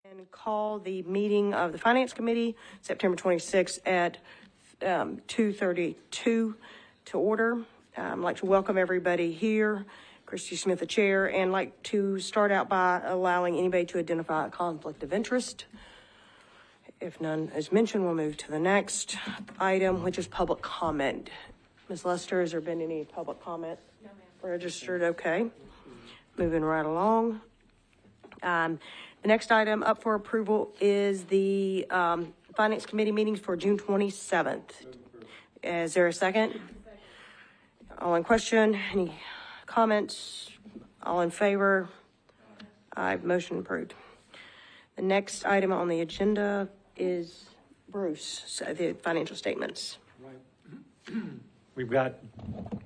And call the meeting of the Finance Committee, September 26th at 2:32 to order. I'd like to welcome everybody here, Christy Smith, the chair, and like to start out by allowing anybody to identify a conflict of interest. If none is mentioned, we'll move to the next item, which is public comment. Ms. Lester, has there been any public comment? No, ma'am. Registered, okay. Moving right along. The next item up for approval is the Finance Committee meetings for June 27th. Is there a second? All in question? Any comments? All in favor? Aye, motion approved. The next item on the agenda is Bruce, so the financial statements. Right. We've got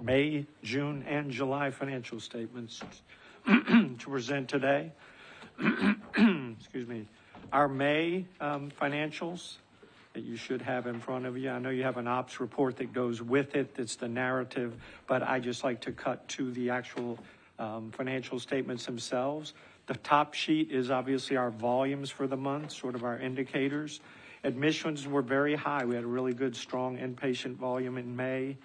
May, June, and July financial statements to present today. Excuse me. Our May financials that you should have in front of you. I know you have an ops report that goes with it. That's the narrative, but I just like to cut to the actual financial statements themselves. The top sheet is obviously our volumes for the month, sort of our indicators. Admissions were very high. We had a really good, strong inpatient volume in May.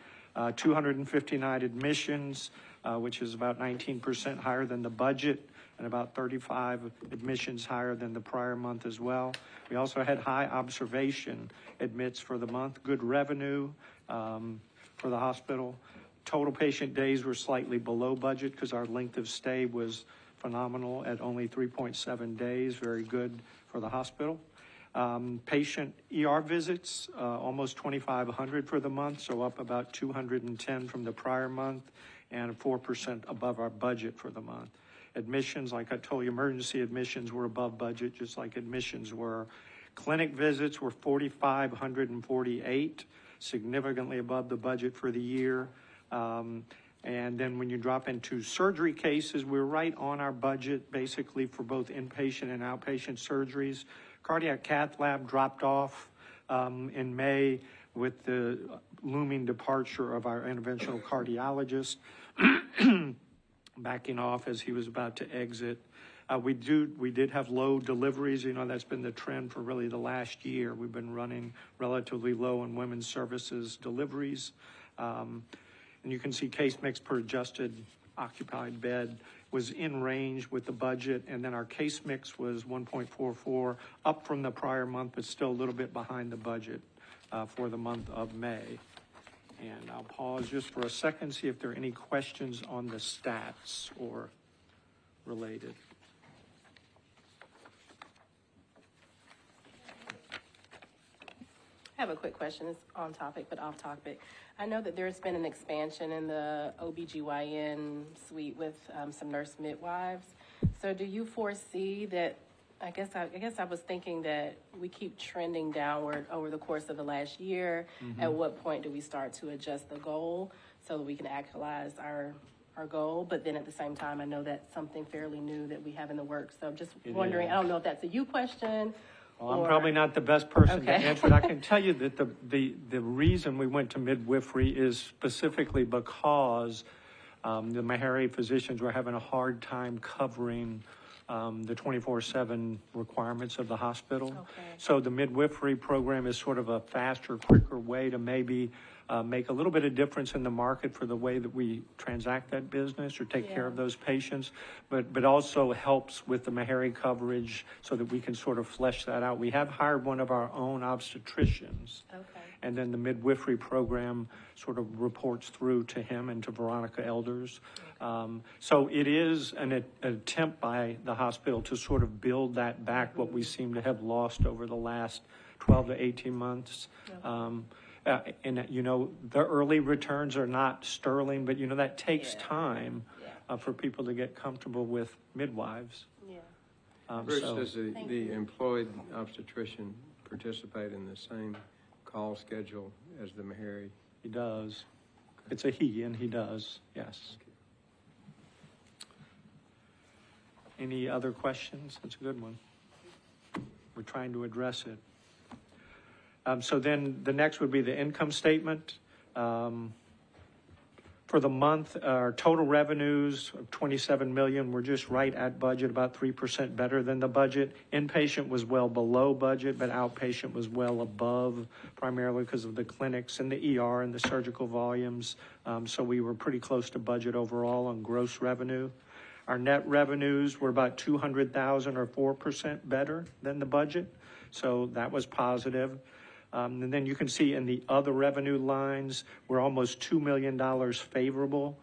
259 admissions, which is about 19% higher than the budget, and about 35 admissions higher than the prior month as well. We also had high observation admits for the month, good revenue for the hospital. Total patient days were slightly below budget because our length of stay was phenomenal at only 3.7 days, very good for the hospital. Patient ER visits, almost 2,500 for the month, so up about 210 from the prior month and 4% above our budget for the month. Admissions, like I told you, emergency admissions were above budget, just like admissions were. Clinic visits were 4,548, significantly above the budget for the year. And then when you drop into surgery cases, we're right on our budget, basically, for both inpatient and outpatient surgeries. Cardiac cath lab dropped off in May with the looming departure of our interventional cardiologist, backing off as he was about to exit. We did have low deliveries. You know, that's been the trend for really the last year. We've been running relatively low on women's services deliveries. And you can see case mix per adjusted occupied bed was in range with the budget, and then our case mix was 1.44, up from the prior month, but still a little bit behind the budget for the month of May. And I'll pause just for a second, see if there are any questions on the stats or related. I have a quick question. It's on topic, but off topic. I know that there's been an expansion in the OBGYN suite with some nurse midwives. So do you foresee that, I guess I was thinking that we keep trending downward over the course of the last year. Mm-hmm. At what point do we start to adjust the goal so that we can actualize our goal? But then at the same time, I know that's something fairly new that we have in the works. So I'm just wondering, I don't know if that's a you question. Well, I'm probably not the best person to answer it. I can tell you that the reason we went to midwifery is specifically because the Meharry physicians were having a hard time covering the 24/7 requirements of the hospital. Okay. So the midwifery program is sort of a faster, quicker way to maybe make a little bit of difference in the market for the way that we transact that business or take care of those patients, but also helps with the Meharry coverage so that we can sort of flesh that out. We have hired one of our own obstetricians. Okay. And then the midwifery program sort of reports through to him and to Veronica Elders. Okay. So it is an attempt by the hospital to sort of build that back, what we seem to have lost over the last 12 to 18 months. Okay. And, you know, the early returns are not sterling, but, you know, that takes time for people to get comfortable with midwives. Yeah. Bruce, does the employed obstetrician participate in the same call schedule as the Meharry? He does. Okay. It's a he, and he does, yes. Okay. Any other questions? That's a good one. We're trying to address it. So then the next would be the income statement. For the month, our total revenues of $27 million, we're just right at budget, about 3% better than the budget. Inpatient was well below budget, but outpatient was well above, primarily because of the clinics and the ER and the surgical volumes. So we were pretty close to budget overall on gross revenue. Our net revenues were about $200,000 or 4% better than the budget. So that was positive. And then you can see in the other revenue lines, we're almost $2 million favorable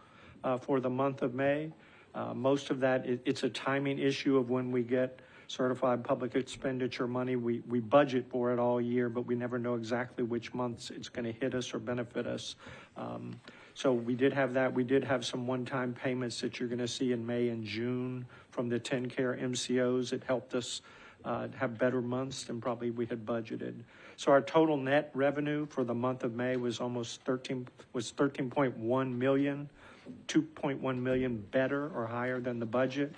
for the month of May. Most of that, it's a timing issue of when we get certified public expenditure money. We budget for it all year, but we never know exactly which months it's going to hit us or benefit us. So we did have that. We did have some one-time payments that you're going to see in May and June from the TennCare MCOs. It helped us have better months than probably we had budgeted. So our total net revenue for the month of May was almost 13.1 million, 2.1 million better or higher than the budget.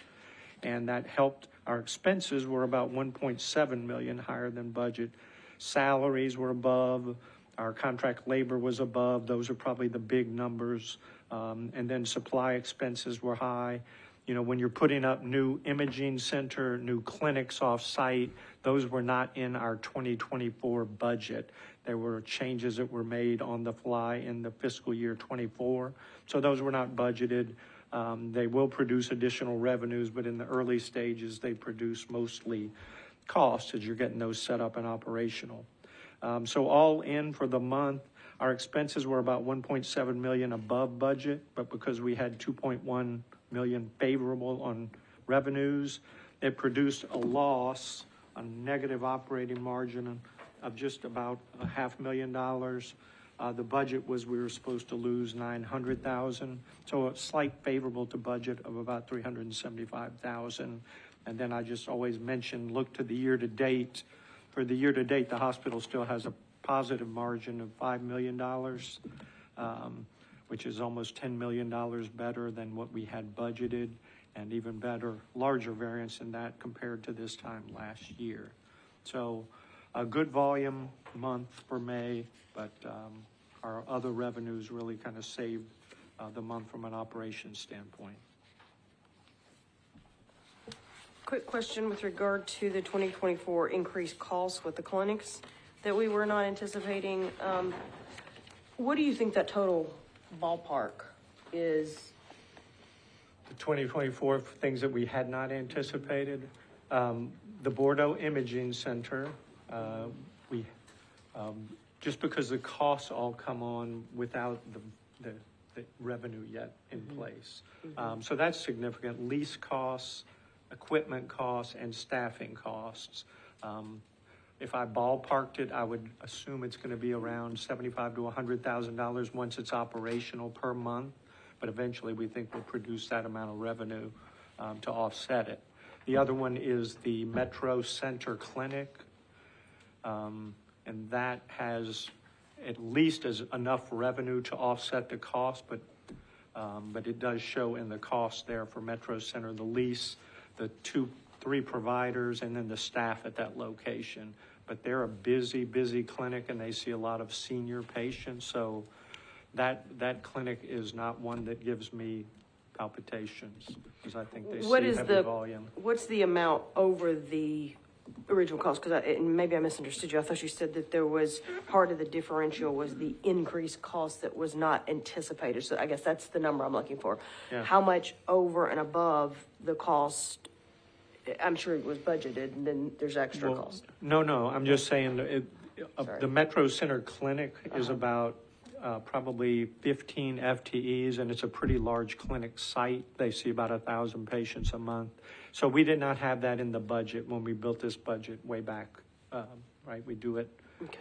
And that helped. Our expenses were about 1.7 million higher than budget. Salaries were above. Our contract labor was above. Those are probably the big numbers. And then supply expenses were high. You know, when you're putting up new imaging center, new clinics off-site, those were not in our 2024 budget. There were changes that were made on the fly in the fiscal year 24. So those were not budgeted. They will produce additional revenues, but in the early stages, they produce mostly costs as you're getting those set up and operational. So all in for the month, our expenses were about 1.7 million above budget, but because we had 2.1 million favorable on revenues, it produced a loss, a negative operating margin of just about $500,000. The budget was we were supposed to lose 900,000, so a slight favorable to budget of about 375,000. And then I just always mention, look to the year to date. For the year to date, the hospital still has a positive margin of $5 million, which is almost $10 million better than what we had budgeted, and even better, larger variance in that compared to this time last year. So a good volume month for May, but our other revenues really kind of saved the month from an operations standpoint. Quick question with regard to the 2024 increased costs with the clinics that we were not anticipating. What do you think that total ballpark is? The 2024 things that we had not anticipated, the Bordeaux Imaging Center, we just because the costs all come on without the revenue yet in place. So that's significant. Lease costs, equipment costs, and staffing costs. If I ballparked it, I would assume it's going to be around $75,000 to $100,000 once it's operational per month. But eventually, we think we'll produce that amount of revenue to offset it. The other one is the Metro Center Clinic, and that has at least as enough revenue to offset the cost, but it does show in the cost there for Metro Center, the lease, the 2-3 providers, and then the staff at that location. But they're a busy clinic, and they see a lot of senior patients. So that clinic is not one that gives me palpitations, because I think they see heavy volume. What's the amount over the original cost? Because maybe I misunderstood you. I thought you said that there was part of the differential was the increased cost that was not anticipated. So I guess that's the number I'm looking for. Yeah. How much over and above the cost? I'm sure it was budgeted, and then there's extra cost. No, I'm just saying the Metro Center Clinic is about probably 15 FTEs, and it's a pretty large clinic site. They see about 1,000 patients a month. So we did not have that in the budget when we built this budget way back, right? We do it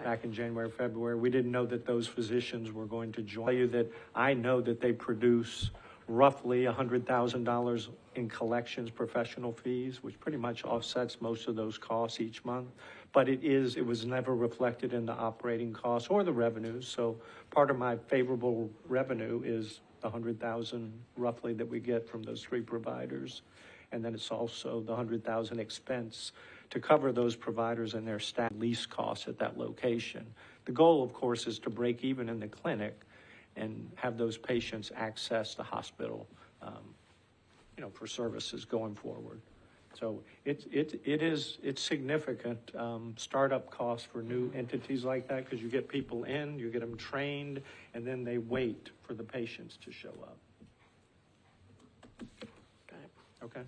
back in January, February. We didn't know that those physicians were going to join. You that I know that they produce roughly $100,000 in collections professional fees, which pretty much offsets most of those costs each month. But it was never reflected in the operating costs or the revenues. So part of my favorable revenue is the $100,000 roughly that we get from those 3 providers. And then it's also the $100,000 expense to cover those providers and their staff lease costs at that location. The goal, of course, is to break even in the clinic and have those patients access the hospital, for services going forward. So it's significant startup costs for new entities like that, because you get people in, you get them trained, and then they wait for the patients to show up. Okay.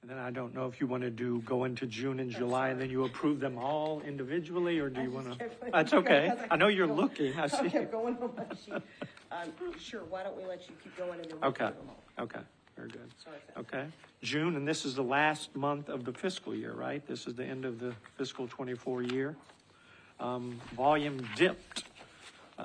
And then I don't know if you want to go into June and July, and then you approve them all individually, or do you want to? That's okay. I know you're looking. I I see. kept going on my sheet. Sure, why don't we let you keep going and then we'll do Okay. them all. Okay. Very good. Sorry for that. Okay. June, and this is the last month of the fiscal year, right? This is the end of the fiscal 24 year. Volume dipped.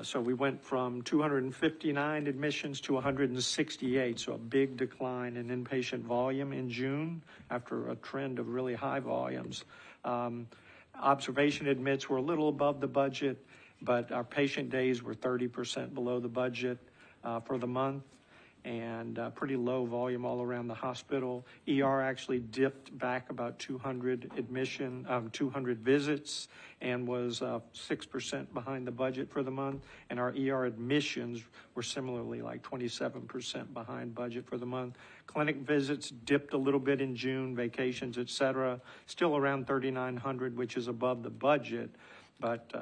So we went from 259 admissions to 168, so a big decline in inpatient volume in June after a trend of really high volumes. Observation admits were a little above the budget, but our patient days were 30% below the budget for the month, and pretty low volume all around the hospital. ER actually dipped back about 200 visits, and was 6% behind the budget for the month. And our ER admissions were similarly like 27% behind budget for the month. Clinic visits dipped a little bit in June, vacations, et cetera, still around 3,900, which is above the budget, but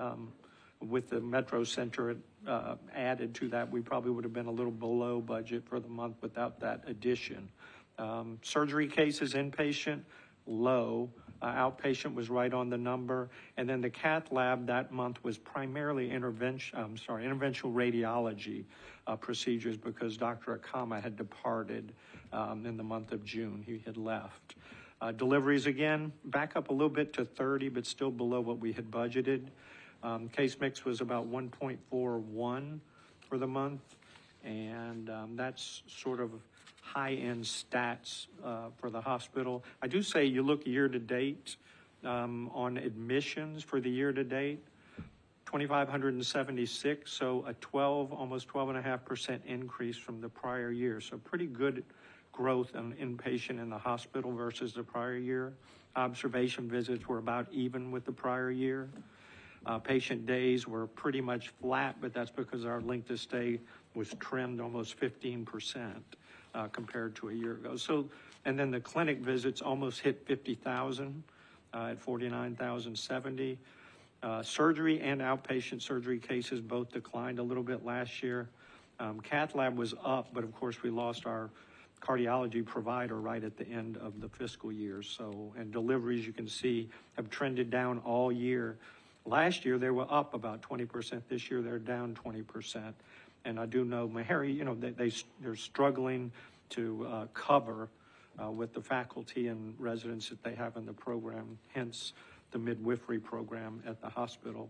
with the Metro Center added to that, we probably would have been a little below budget for the month without that addition. Surgery cases, inpatient, low. Outpatient was right on the number. And then the cath lab that month was primarily interventional radiology procedures, because Dr. Akama had departed in the month of June. He had left. Deliveries, again, back up a little bit to 30, but still below what we had budgeted. Case mix was about 1.41 for the month, and that's sort of high-end stats for the hospital. I do say you look year-to-date on admissions for the year-to-date, 2,576, so a almost 12.5% increase from the prior year. So pretty good growth in inpatient in the hospital versus the prior year. Observation visits were about even with the prior year. Patient days were pretty much flat, but that's because our length of stay was trimmed almost 15% compared to a year ago. So, and then the clinic visits almost hit 50,000 at 49,070. Surgery and outpatient surgery cases both declined a little bit last year. Cath lab was up, but of course we lost our cardiology provider right at the end of the fiscal year. So, and deliveries, you can see, have trended down all year. Last year, they were up about 20%. This year, they're down 20%. And I do know Meharry, they're struggling to cover with the faculty and residents that they have in the program, hence the midwifery program at the hospital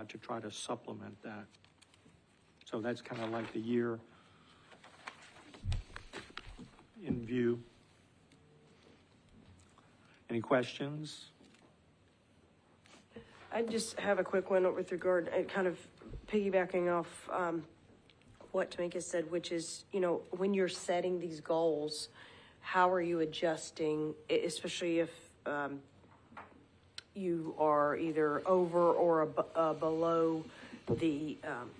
to try to supplement that. So that's kind of like the year in view. Any questions? I just have a quick one with regard, kind of piggybacking off what Tamika said, which is, when you're setting these goals, how are you adjusting, especially if you are either over or below the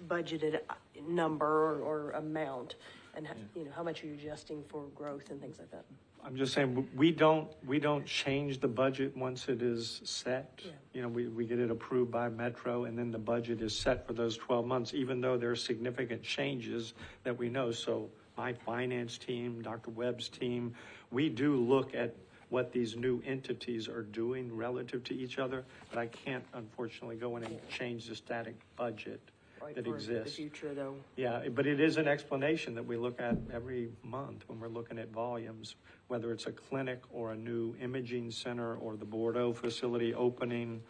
budgeted number or amount, and how much are you adjusting for growth and things like that? I'm just saying, we don't change the budget once it is set. Yeah. We get it approved by Metro, and then the budget is set for those 12 months, even though there are significant changes that we know. So my finance team, Dr. Webb's team, we do look at what these new entities are doing relative to each other, but I can't, unfortunately, go in and change the static budget that exists. The future, though. Yeah, but it is an explanation that we look at every month when we're looking at volumes, whether it's a clinic or a new imaging center or the Bordeaux facility opening.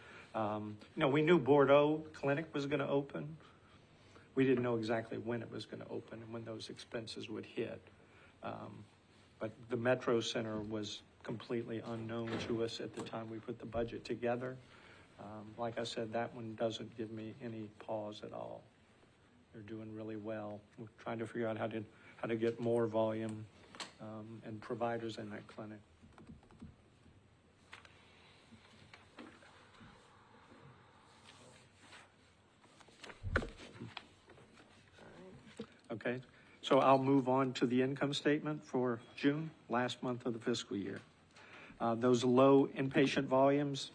We knew Bordeaux Clinic was going to open. We didn't know exactly when it was going to open and when those expenses would hit. But the Metro Center was completely unknown to us at the time we put the budget together. Like I said, that one doesn't give me any pause at all. They're doing really well. We're trying to figure out how to get more volume and providers in that clinic. Okay, so I'll move on to the income statement for June, last month of the fiscal year. Those low inpatient volumes,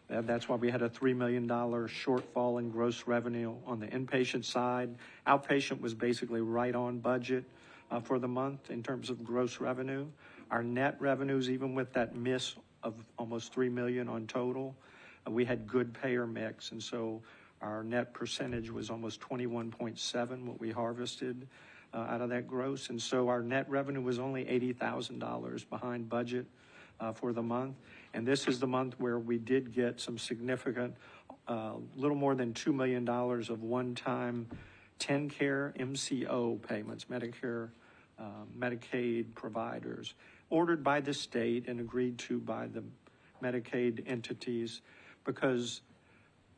that's why we had a $3 million shortfall in gross revenue on the inpatient side. Outpatient was basically right on budget for the month in terms of gross revenue. Our net revenues, even with that miss of almost $3 million on total, we had good payer mix, and so our net percentage was almost 21.7, what we harvested out of that gross. And so our net revenue was only $80,000 behind budget for the month. And this is the month where we did get some significant, little more than $2 million of one-time TennCare MCO payments, Medicare, Medicaid providers, ordered by the state and agreed to by the Medicaid entities, because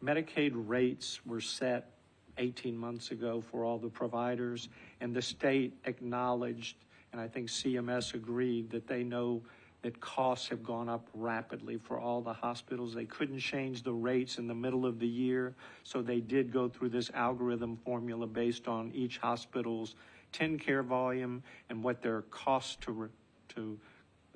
Medicaid rates were set 18 months ago for all the providers, and the state acknowledged, and I think CMS agreed, that they know that costs have gone up rapidly for all the hospitals. They couldn't change the rates in the middle of the year, so they did go through this algorithm formula based on each hospital's TennCare volume and what their cost to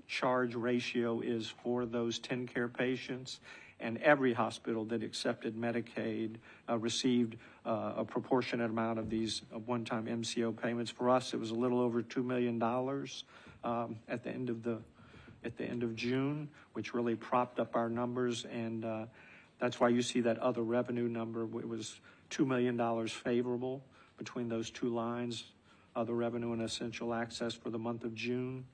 charge ratio is for those TennCare patients. And every hospital that accepted Medicaid received a proportionate amount of these one-time MCO payments. For us, it was a little over $2 million at the end of June, which really propped up our numbers, and that's why you see that other revenue number. It was $2 million favorable between those two lines, other revenue and essential access for the month of June.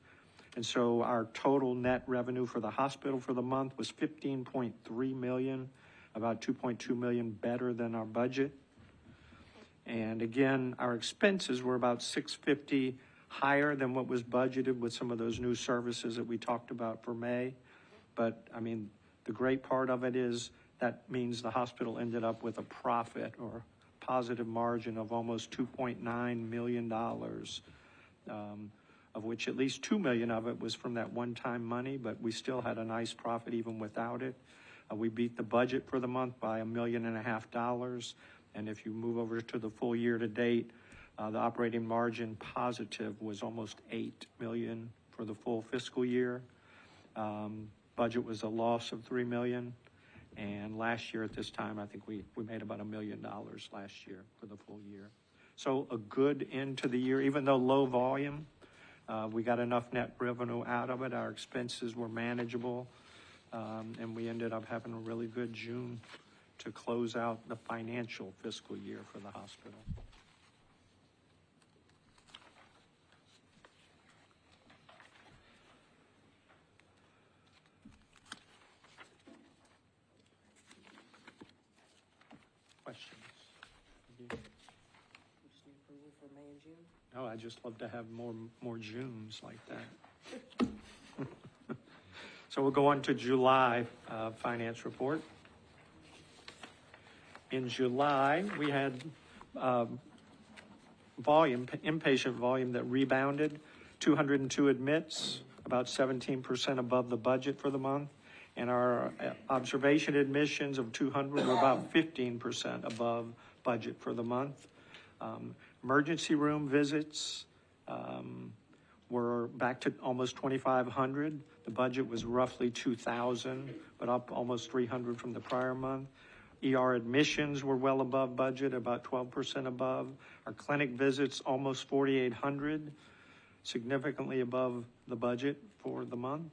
And so our total net revenue for the hospital for the month was $15.3 million, about $2.2 million better than our budget. And again, our expenses were about $650 higher than what was budgeted with some of those new services that we talked about for May. But I mean, the great part of it is that means the hospital ended up with a profit or positive margin of almost $2.9 million. Of which at least $2 million of it was from that one-time money, but we still had a nice profit even without it. We beat the budget for the month by $1.5 million, and if you move over to the full year to date, the operating margin positive was almost $8 million for the full fiscal year. Budget was a loss of $3 million, and last year at this time, I think we made about $1 million last year for the full year. So a good end to the year, even though low volume. We got enough net revenue out of it. Our expenses were manageable, and we ended up having a really good June to close out the financial fiscal year for the hospital. Questions? For May and June? No, I just love to have more Junes like that. So we'll go on to July finance report. In July, we had inpatient volume that rebounded, 202 admits, about 17% above the budget for the month. And our observation admissions of 200 were about 15% above budget for the month. Emergency room visits were back to almost 2,500. The budget was roughly 2,000, but up almost 300 from the prior month. ER admissions were well above budget, about 12% above. Our clinic visits, almost 4,800, significantly above the budget for the month.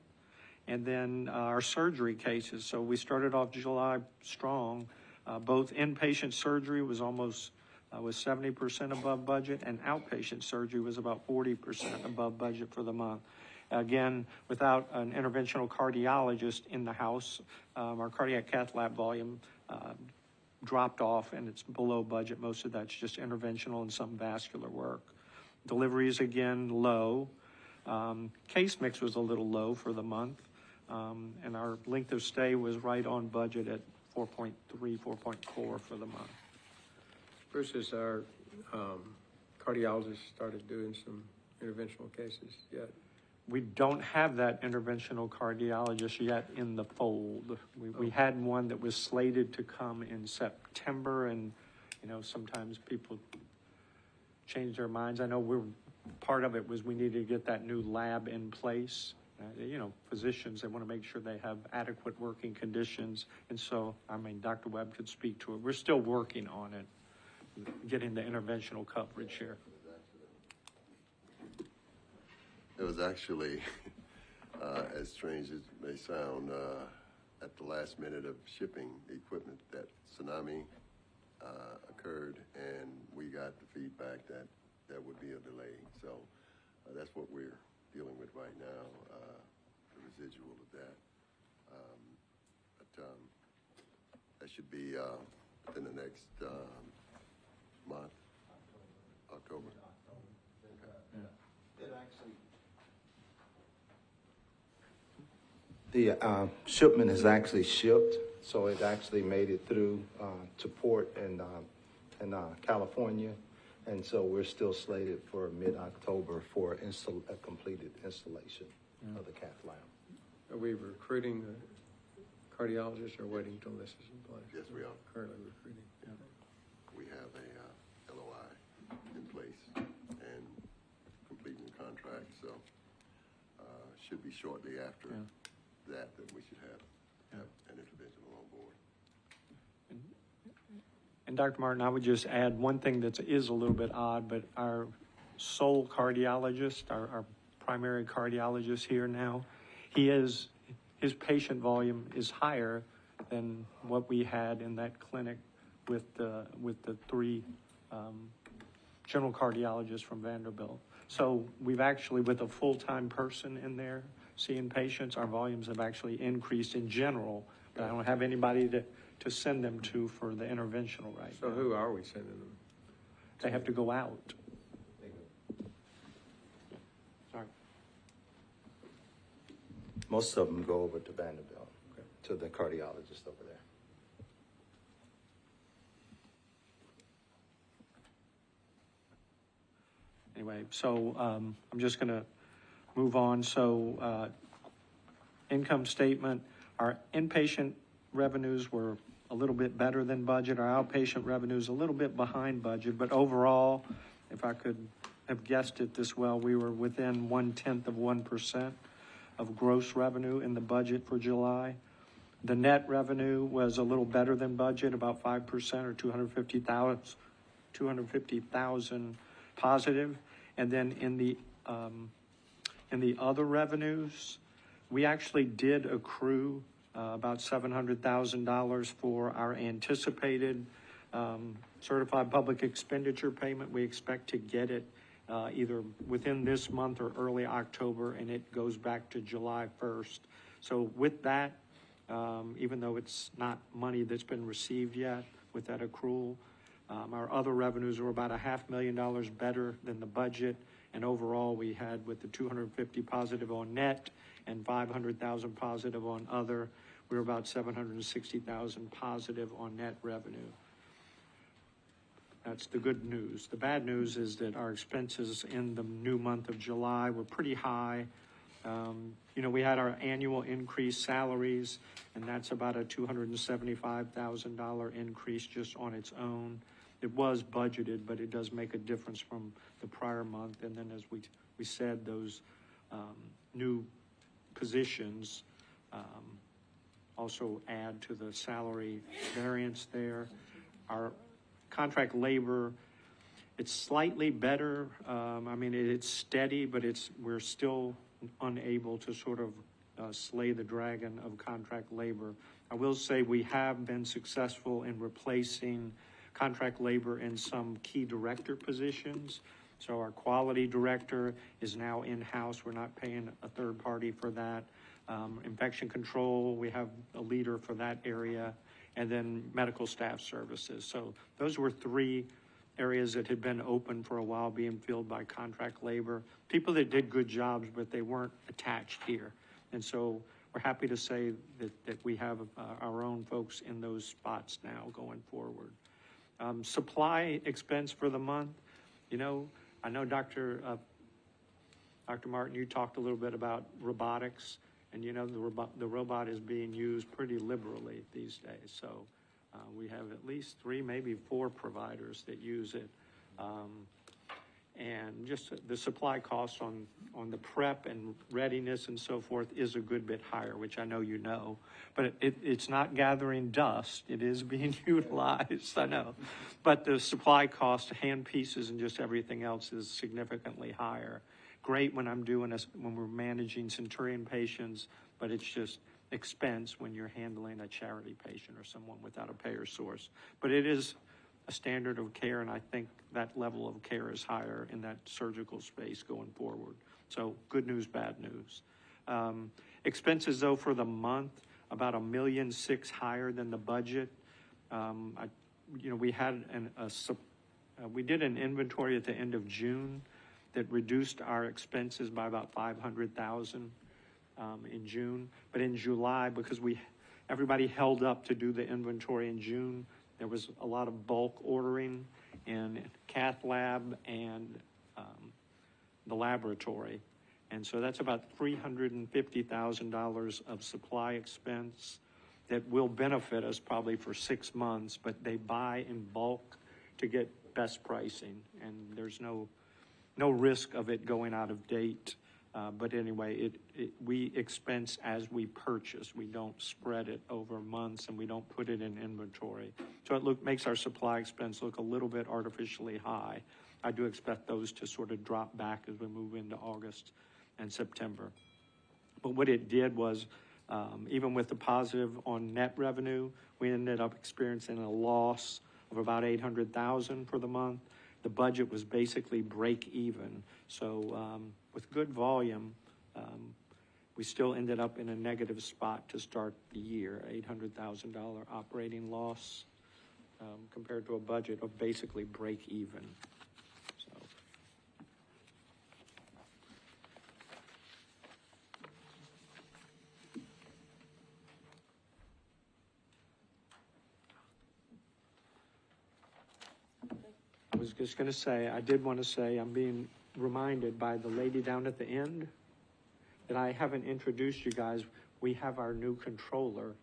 And then our surgery cases. So we started off July strong. Both inpatient surgery was almost was 70% above budget, and outpatient surgery was about 40% above budget for the month. Again, without an interventional cardiologist in the house, our cardiac cath lab volume dropped off, and it's below budget. Most of that's just interventional and some vascular work. Deliveries, again, low. Case mix was a little low for the month, and our length of stay was right on budget at 4.3, 4.4 for the month. Bruce, has our cardiologist started doing some interventional cases yet? We don't have that interventional cardiologist yet in the fold. We had one that was slated to come in September, and, you know, sometimes people change their minds. I know part of it was we needed to get that new lab in place. You know, physicians, they want to make sure they have adequate working conditions. And so, I mean, Dr. Webb could speak to it. We're still working on it, getting the interventional coverage here. It was actually, as strange as it may sound, at the last minute of shipping the equipment that tsunami occurred, and we got the feedback that there would be a delay. So that's what we're dealing with right now, the residual of that. But that should be within the next month, October. The shipment is actually shipped, so it actually made it through to port in California, and so we're still slated for mid-October for a completed installation of the cath lab. Are we recruiting the cardiologist or waiting until this is in place? Yes, we are. Currently recruiting. Yeah. We have a LOI in place and completing the contract, so should be shortly after that we should have an interventional on board. And Dr. Martin, I would just add one thing that is a little bit odd, but our sole cardiologist, our primary cardiologist here now, his patient volume is higher than what we had in that clinic with the three general cardiologists from Vanderbilt. So we've actually, with a full-time person in there seeing patients, our volumes have actually increased in general, but I don't have anybody to send them to for the interventional right So now. who are we sending them? They have to go out. Sorry. Most of them go over to Vanderbilt, to the cardiologist over there. Anyway, so I'm just going to move on. So income statement, our inpatient revenues were a little bit better than budget. Our outpatient revenues a little bit behind budget, but overall, if I could have guessed it this well, we were within 1/10% of gross revenue in the budget for July. The net revenue was a little better than budget, about 5% or 250,000 positive. And then in the other revenues, we actually did accrue about $700,000 for our anticipated certified public expenditure payment. We expect to get it either within this month or early October, and it goes back to July 1st. So with that, even though it's not money that's been received yet with that accrual, our other revenues were about $500,000 better than the budget, and overall we had, with the 250 positive on net and 500,000 positive on other, we were about 760,000 positive on net revenue. That's the good news. The bad news is that our expenses in the new month of July were pretty high. We had our annual increase salaries, and that's about a $275,000 increase just on its own. It was budgeted, but it does make a difference from the prior month. And then, as we said, those new positions also add to the salary variance there. Our contract labor, it's slightly better. It's steady, but we're still unable to sort of slay the dragon of contract labor. I will say we have been successful in replacing contract labor in some key director positions. So our quality director is now in-house. We're not paying a third party for that. Infection control, we have a leader for that area, and then medical staff services. So those were three areas that had been open for a while being filled by contract labor, people that did good jobs, but they weren't attached here. And so we're happy to say that we have our own folks in those spots now going forward. Supply expense for the month, you know, I know Dr. Martin, you talked a little bit about robotics, and you know the robot is being used pretty liberally these days. So we have at least 3, maybe 4 providers that use it. And just the supply costs on the prep and readiness and so forth is a good bit higher, which I know you know. But it's not gathering dust. It is being utilized, I know. But the supply cost, hand pieces and just everything else is significantly higher. Great when when we're managing Centurion patients, but it's just expense when you're handling a charity patient or someone without a payer source. But it is a standard of care, and I think that level of care is higher in that surgical space going forward. So good news, bad news. Expenses, though, for the month, about $1.6 million higher than the budget. We had we did an inventory at the end of June that reduced our expenses by about $500,000 in June. But in July, because everybody held up to do the inventory in June, there was a lot of bulk ordering in cath lab and the laboratory. And so that's about $350,000 of supply expense that will benefit us probably for 6 months, but they buy in bulk to get best pricing. And there's no risk of it going out of date. But anyway, we expense as we purchase. We don't spread it over months, and we don't put it in inventory. So it makes our supply expense look a little bit artificially high. I do expect those to sort of drop back as we move into August and September. But what it did was, even with the positive on net revenue, we ended up experiencing a loss of about $800,000 for the month. The budget was basically break even. So with good volume, we still ended up in a negative spot to start the year, $800,000 operating loss compared to a budget of basically break even. So. I was just going to say, I did want to say, I'm being reminded by the lady down at the end that I haven't introduced you guys. We have our new controller.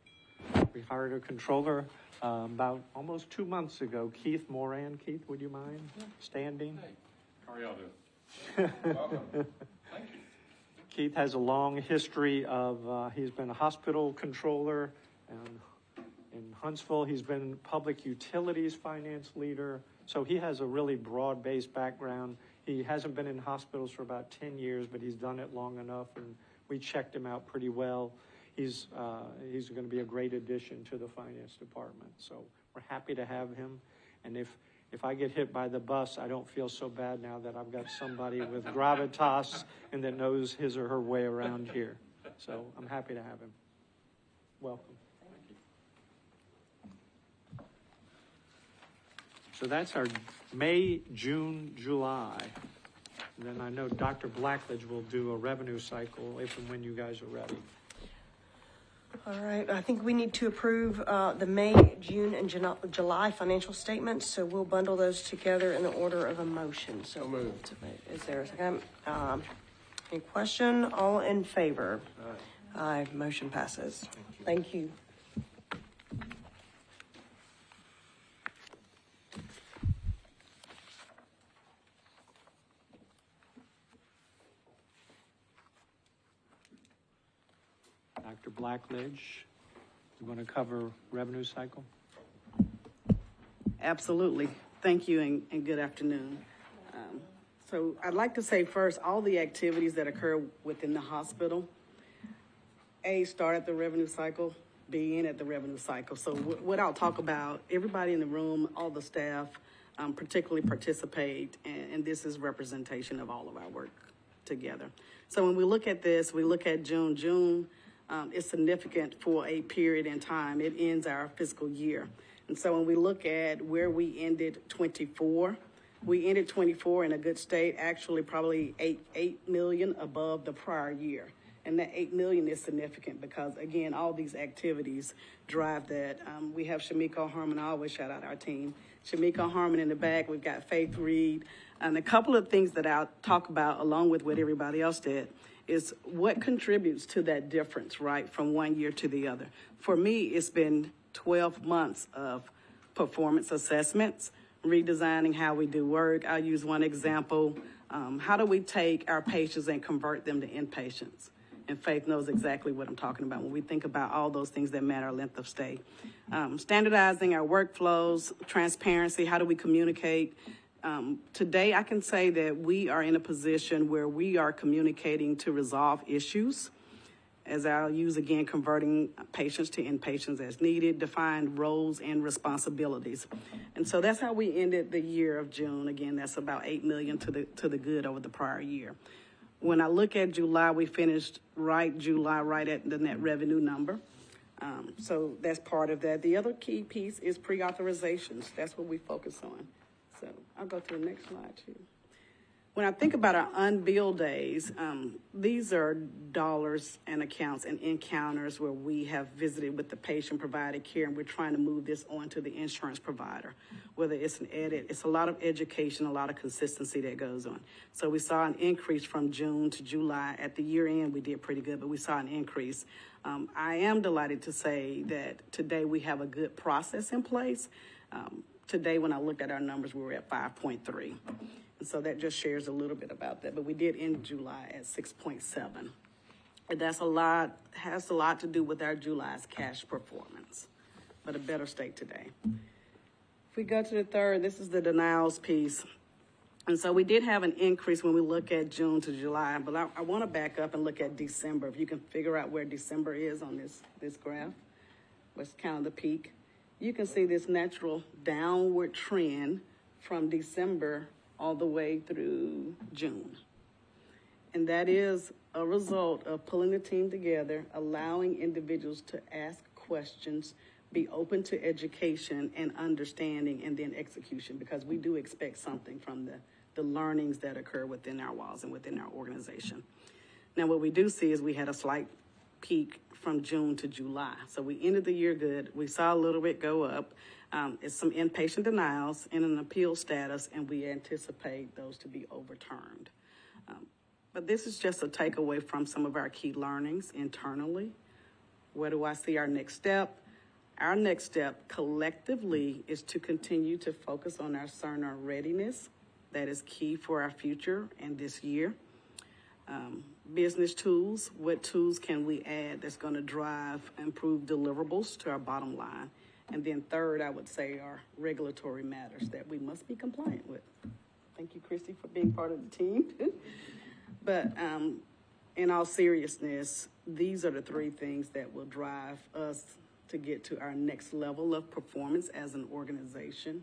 We hired a controller about almost 2 months ago. Keith Moran. Keith, would you mind standing? Hey, how are y'all doing? Welcome. Thank you. Keith has a long history of, he's been a hospital controller in Huntsville. He's been public utilities finance leader. So he has a really broad-based background. He hasn't been in hospitals for about 10 years, but he's done it long enough, and we checked him out pretty well. He's going to be a great addition to the finance department. So we're happy to have him. And if I get hit by the bus, I don't feel so bad now that I've got somebody with gravitas and that knows his or her way around here. So I'm happy to have him. Welcome. So that's our May, June, July. And then I know Dr. Blackledge will do a revenue cycle if and when you guys are ready. All right, I think we need to approve the May, June, and July financial statements, so we'll bundle those together in the order of a motion. So moved. Is there a second? Any question? All in favor? Aye. Motion passes. Thank you. Dr. Blackledge, you want to cover revenue cycle? Absolutely. Thank you and good afternoon. So I'd like to say first, all the activities that occur within the hospital, A, start at the revenue cycle, B, end at the revenue cycle. So what I'll talk about, everybody in the room, all the staff particularly participate, and this is representation of all of our work together. So when we look at this, we look at June. June is significant for a period in time. It ends our fiscal year. And so when we look at where we ended 24, we ended 24 in a good state, actually probably 8 million above the prior year. And that 8 million is significant because, again, all these activities drive that. We have Shamika Harmon. I always shout out our team. Shamika Harmon in the back. We've got Faith Reed. And a couple of things that I'll talk about, along with what everybody else did, is what contributes to that difference, right, from one year to the other. For me, it's been 12 months of performance assessments, redesigning how we do work. I'll use one example. How do we take our patients and convert them to inpatients? And Faith knows exactly what I'm talking about when we think about all those things that matter, length of stay. Standardizing our workflows, transparency, how do we communicate? Today, I can say that we are in a position where we are communicating to resolve issues. As I'll use again, converting patients to inpatients as needed, defined roles and responsibilities. And so that's how we ended the year of June. Again, that's about 8 million to the good over the prior year. When I look at July, we finished July right at the net revenue number. So that's part of that. The other key piece is pre-authorizations. That's what we focus on. So I'll go to the next slide too. When I think about our unbilled days, these are dollars and accounts and encounters where we have visited with the patient, provided care, and we're trying to move this on to the insurance provider. Whether it's an edit, it's a lot of education, a lot of consistency that goes on. So we saw an increase from June to July. At the year end, we did pretty good, but we saw an increase. I am delighted to say that today we have a good process in place. Today, when I looked at our numbers, we were at 5.3. And so that just shares a little bit about that. But we did end July at 6.7. And that's a lot, has a lot to do with our July's cash performance, but a better state today. If we go to the third, this is the denials piece. And so we did have an increase when we look at June to July, but I want to back up and look at December. If you can figure out where December is on this graph, what's kind of the peak. You can see this natural downward trend from December all the way through June. And that is a result of pulling the team together, allowing individuals to ask questions, be open to education and understanding, and then execution, because we do expect something from the learnings that occur within our walls and within our organization. Now, what we do see is we had a slight peak from June to July. So we ended the year good. We saw a little bit go up. It's some inpatient denials and an appeal status, and we anticipate those to be overturned. But this is just a takeaway from some of our key learnings internally. Where do I see our next step? Our next step collectively is to continue to focus on our Cerner readiness. That is key for our future and this year. Business tools, what tools can we add that's going to drive improved deliverables to our bottom line? And then third, I would say, are regulatory matters that we must be compliant with. Thank you, Christy, for being part of the team. But in all seriousness, these are the three things that will drive us to get to our next level of performance as an organization.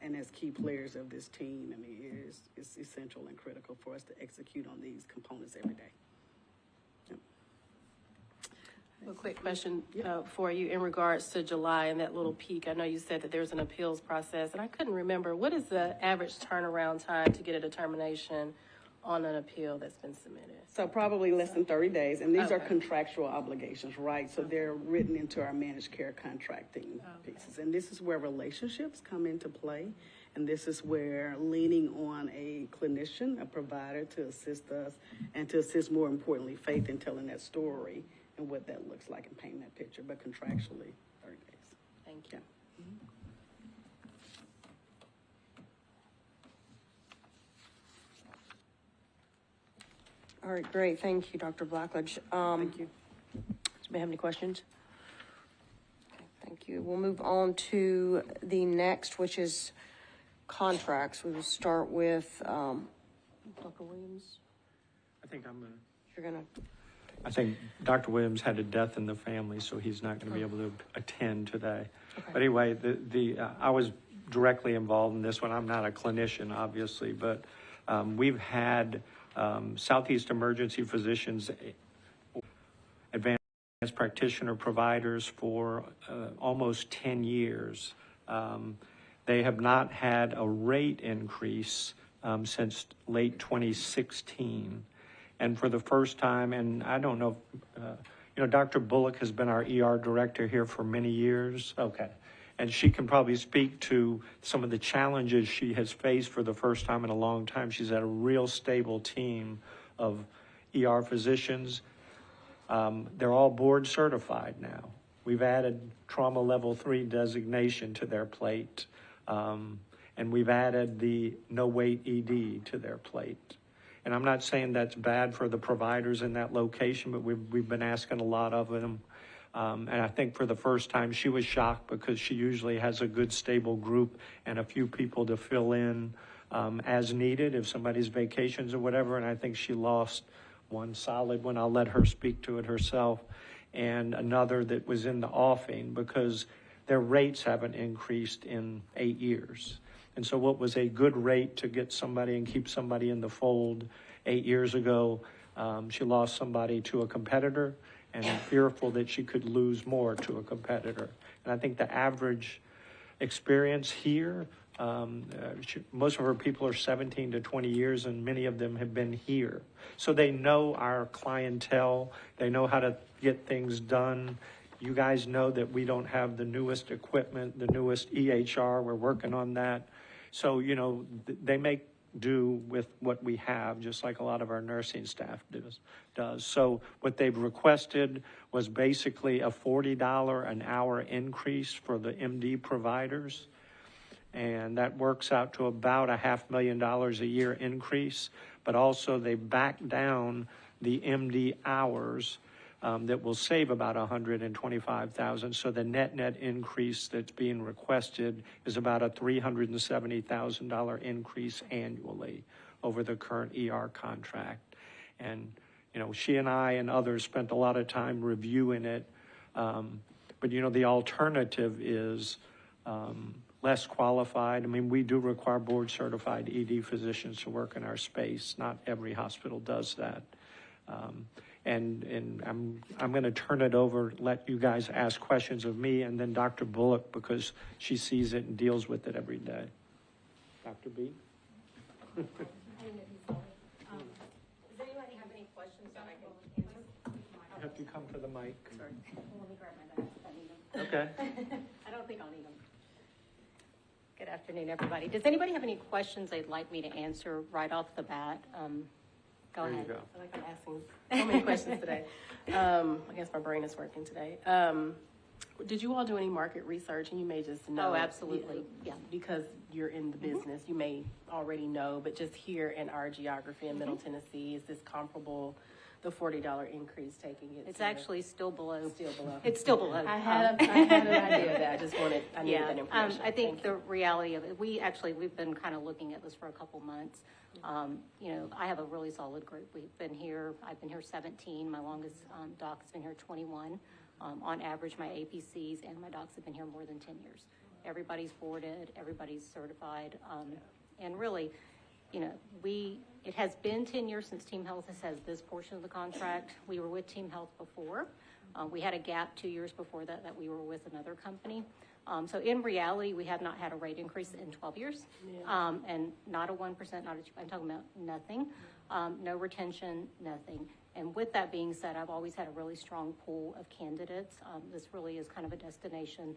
And as key players of this team, I mean, it's essential and critical for us to execute on these components every day. Yep. A quick question for you in regards to July and that little peak. I know you said that there's an appeals process, and I couldn't remember. What is the average turnaround time to get a determination on an appeal that's been submitted? So probably less than 30 days, and these are contractual obligations, right? So they're written into our managed care contracting pieces. And this is where relationships come into play, and this is where leaning on a clinician, a provider to assist us, and to assist, more importantly, Faith in telling that story and what that looks like and painting that picture, but contractually 30 days. Thank you. Yeah. All right, great. Thank you, Dr. Blackledge. Thank you. Does anybody have any questions? Okay, thank you. We'll move on to the next, which is contracts. We will start with Dr. Williams. I think You're gonna. I think Dr. Williams had a death in the family, so he's not going to be able to attend today. Okay. But anyway, I was directly involved in this one. I'm not a clinician, obviously, but we've had Southeast Emergency Physicians advance as practitioner providers for almost 10 years. They have not had a rate increase since late 2016. And for the first time, and I don't know, Dr. Bullock has been our ER director here for many years. Okay. And she can probably speak to some of the challenges she has faced for the first time in a long time. She's had a real stable team of ER physicians. They're all board certified now. We've added trauma level 3 designation to their plate. And we've added the no wait ED to their plate. And I'm not saying that's bad for the providers in that location, but we've been asking a lot of them. And I think for the first time she was shocked because she usually has a good stable group and a few people to fill in as needed if somebody's vacations or whatever. And I think she lost one solid one. I'll let her speak to it herself. And another that was in the offing because their rates haven't increased in 8 years. And so what was a good rate to get somebody and keep somebody in the fold 8 years ago, she lost somebody to a competitor and fearful that she could lose more to a competitor. And I think the average experience here, most of her people are 17 to 20 years and many of them have been here. So they know our clientele, they know how to get things done. You guys know that we don't have the newest equipment, the newest EHR, we're working on that. So, they make do with what we have, just like a lot of our nursing staff does. So what they've requested was basically a $40 an hour increase for the MD providers. And that works out to about $500,000 a year increase. But also they back down the MD hours that will save about $125,000. So the net increase that's being requested is about a $370,000 increase annually over the current ER contract. And, she and I and others spent a lot of time reviewing it. But, the alternative is less qualified. I mean, we do require board certified ED physicians to work in our space. Not every hospital does that. And I'm going to turn it over, let you guys ask questions of me, and then Dr. Bullock, because she sees it and deals with it every day. Dr. B? Does anybody have any questions that I can answer? Have you come to the mic? Sorry. Well, let me grab my bag if I need them. Okay. I don't think I'll need them. Good afternoon, everybody. Does anybody have any questions they'd like me to answer right off the bat? Go There ahead. you go. I feel like I'm asking so many questions today. I guess my brain is working today. Did you all do any market research? And you may just know. Oh, absolutely. Yeah. Because you're in the business, you may already know, but just here in our geography in Middle Tennessee, is this comparable, the $40 increase taking it? It's actually still below. Still below. It's still below. I had an idea of that. I just I needed that information. I think the reality of it, we've been kind of looking at this for a couple months. I have a really solid group. I've been here 17. My longest doc has been here 21. On average, my APCs and my docs have been here more than 10 years. Everybody's boarded, everybody's certified. And really, it has been 10 years since Team Health has this portion of the contract. We were with Team Health before. We had a gap 2 years before that we were with another company. So in reality, we have not had a rate increase in 12 years, and not a 1%, I'm talking about nothing, no retention, nothing. And with that being said, I've always had a really strong pool of candidates. This really is kind of a destination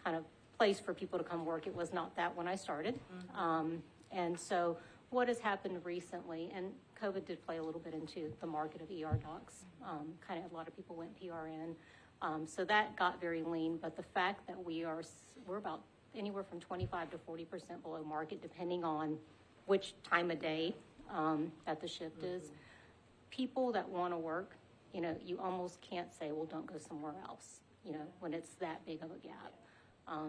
kind of place for people to come work. It was not that when I started. And so what has happened recently, and COVID did play a little bit into the market of ER docs, kind of a lot of people went PRN. So that got very lean, but the fact that we're about anywhere from 25 to 40% below market, depending on which time of day that the shift is. People that want to work, you almost can't say, well, don't go somewhere else, when it's that big of a gap.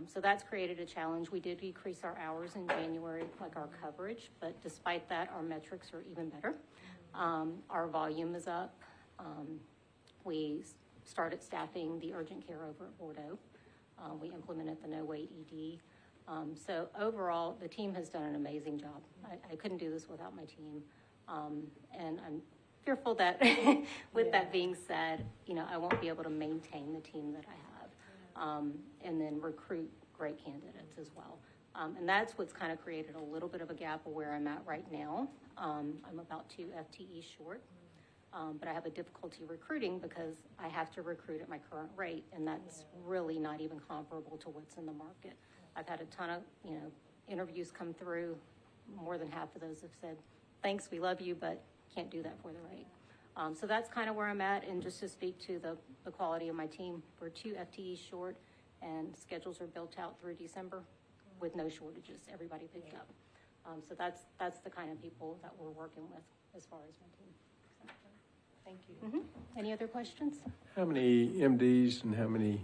So that's created a challenge. We did decrease our hours in January, like our coverage, but despite that, our metrics are even better. Our volume is up. We started staffing the urgent care over at Bordeaux. We implemented the no wait ED. So overall, the team has done an amazing job. I couldn't do this without my team. And I'm fearful that with that being said, you know, I won't be able to maintain the team that I have, and then recruit great candidates as well. And that's what's kind of created a little bit of a gap of where I'm at right now. I'm about 2 FTEs short, but I have a difficulty recruiting because I have to recruit at my current rate, and that's really not even comparable to what's in the market. I've had a ton of, you know, interviews come through. More than half of those have said, thanks, we love you, but can't do that for the rate. So that's kind of where I'm at. And just to speak to the quality of my team, we're 2 FTEs short, and schedules are built out through December with no shortages. Everybody picked up. So that's the kind of people that we're working with as far as my team. Thank you. Any other questions? How many MDs and how many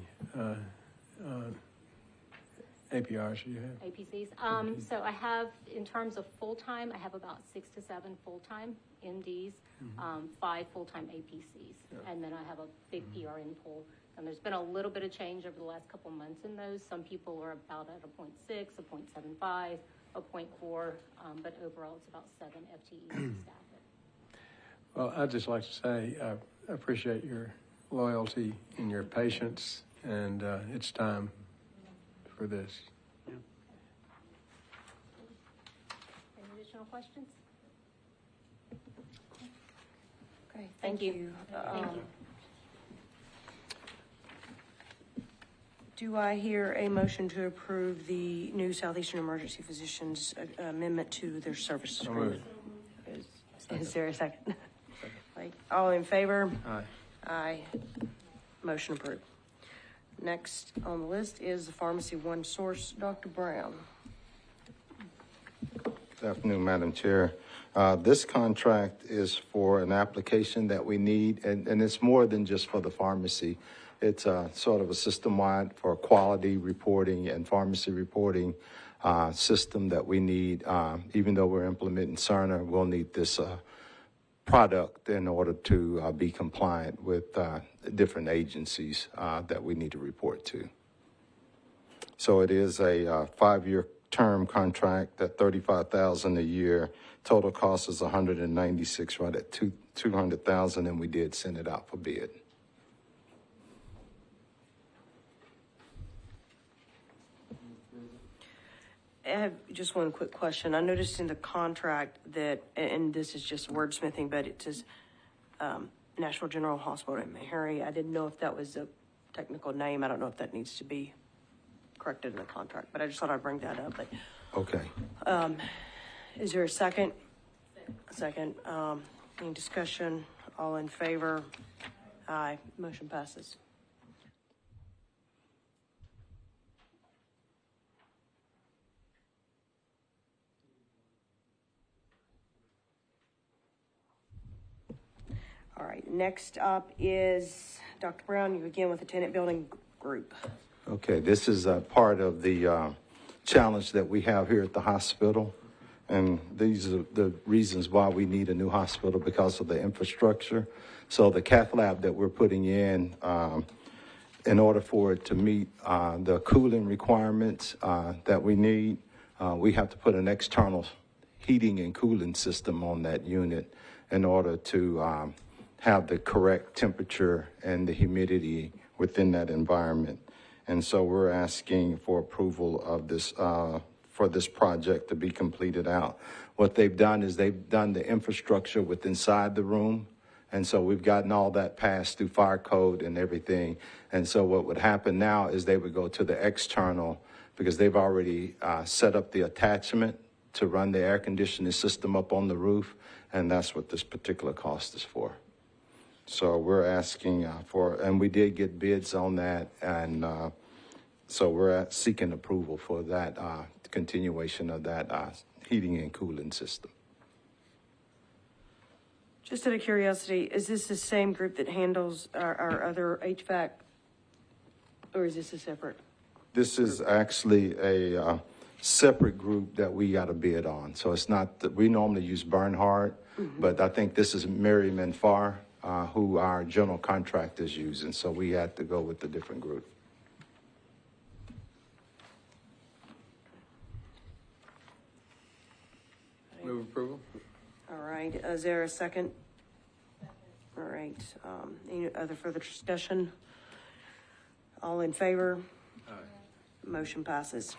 APRs do you have? APCs. So I have, in terms of full-time, I have about 6 to 7 full-time MDs, 5 full-time APCs, and then I have a big PRN pool. And there's been a little bit of change over the last couple months in those. Some people are about at a 0.6, a 0.75, a 0.4, but overall it's about 7 FTEs staff. Well, I'd just like to say I appreciate your loyalty and your patience, and it's time for this. Any additional questions? Okay, Thank you. Thank you. Do I hear a motion to approve the new Southeastern Emergency Physicians amendment to their service agreement? Is there a second? Like, all in favor? Aye. Aye. Motion approved. Next on the list is the Pharmacy One Source, Dr. Brown. Good afternoon, Madam Chair. This contract is for an application that we need, and it's more than just for the pharmacy. It's sort of a system-wide for quality reporting and pharmacy reporting system that we need. Even though we're implementing Cerner, we'll need this product in order to be compliant with different agencies that we need to report to. So it is a 5-year term contract at $35,000 a year. Total cost is $196, right at $200,000, and we did send it out for bid. I have just one quick question. I noticed in the contract that, and this is just wordsmithing, but it says Nashville General Hospital in Harry. I didn't know if that was a technical name. I don't know if that needs to be corrected in the contract, but I just thought I'd bring that up. But Okay. is there a second? Second. Any discussion? All in favor? Aye. Motion passes. All right, next up is Dr. Brown, you again with the tenant building group. Okay, this is a part of the challenge that we have here at the hospital. And these are the reasons why we need a new hospital, because of the infrastructure. So the cath lab that we're putting in order for it to meet the cooling requirements that we need, we have to put an external heating and cooling system on that unit in order to have the correct temperature and the humidity within that environment. And so we're asking for approval of this, for this project to be completed out. What they've done is they've done the infrastructure with inside the room. And so we've gotten all that passed through fire code and everything. And so what would happen now is they would go to the external, because they've already set up the attachment to run the air conditioning system up on the roof. And that's what this particular cost is for. So we're asking and we did get bids on that, and so we're seeking approval for that continuation of that heating and cooling system. Just out of curiosity, is this the same group that handles our other HVAC, or is this a separate? This is actually a separate group that we got a bid on. So it's not that we normally use Bernhard, but I think this is Merriam and Farr, who our general contractors use, and so we had to go with a different group. Move approval? All right, is there a second? right. Any other further discussion? All in favor? Motion passes.